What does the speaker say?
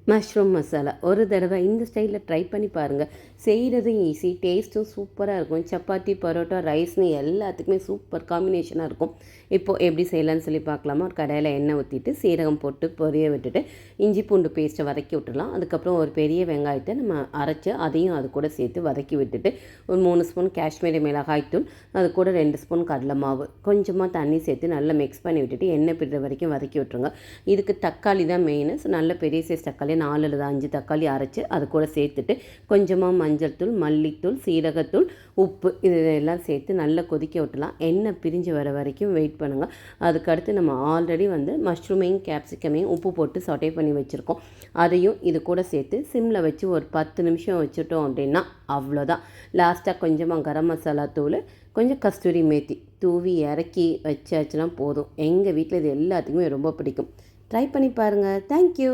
Mushroom masala ஒரு தடவை இந்த ஸ்டைலில் ட்ரை பண்ணி பாருங்கள். செய்கிறதும் ஈஸி, டேஸ்ட்டும் சூப்பராக இருக்கும். சப்பாத்தி, பரோட்டா, ரைஸ்னு எல்லாத்துக்குமே சூப்பர் காம்பினேஷனாக இருக்கும். இப்போது எப்படி செய்யலான்னு சொல்லி பார்க்கலாமா? ஒரு கடாயில் எண்ணெய் ஊற்றிட்டு சீரகம் போட்டு பொரிய விட்டுட்டு இஞ்சி பூண்டு பேஸ்ட்டை வதக்கி விட்டுடலாம். அதுக்கப்புறம் ஒரு பெரிய வெங்காயத்தை நம்ம அரைச்சி அதையும் அது கூட சேர்த்து வதக்கி விட்டுட்டு ஒரு 3 ஸ்பூன் காஷ்மீரி மிளகாய்த்தூள், அது கூட 2 ஸ்பூன் கடலை மாவு, கொஞ்சமாக தண்ணி சேர்த்து நல்லா மிக்ஸ் பண்ணி விட்டுட்டு எண்ணெய் பிடுற வரைக்கும் வதக்கி விட்டுருங்க. இதுக்கு தக்காளி தான் மெயின். நல்ல பெரிய சைஸ் தக்காளி 4 அல்லது 5 தக்காளி அரைச்சி அது கூட சேர்த்துட்டு கொஞ்சமாக மஞ்சள் தூள், மல்லித்தூள், சீரகத்தூள், உப்பு இதெல்லாம் சேர்த்து நல்லா கொதிக்க விட்டுலாம். எண்ணெய் பிரிஞ்சு வர வரைக்கும் வெயிட் பண்ணுங்கள். அதுக்கடுத்து நம்ம ஆல்ரெடி மஷ்ரூமையும் கேப்சிகமையும் உப்பு போட்டு சொட்டே பண்ணி வச்சுருக்கோம். அதையும் இது கூட சேர்த்து சிம்மில் வச்சு ஒரு 10 நிமிஷம் வச்சுட்டோம் அப்படின்னா அவ்வளோதான். லாஸ்ட்டாக கொஞ்சமாக கரம் மசாலா தூள், கொஞ்சம் கஸ்தூரி மேத்தி தூவி இறக்கி வச்சாச்சுன்னா போதும். எங்கள் வீட்டில் இது எல்லாத்துக்குமே ரொம்ப பிடிக்கும். ட்ரை பண்ணி பாருங்கள். தேங்க்யூ.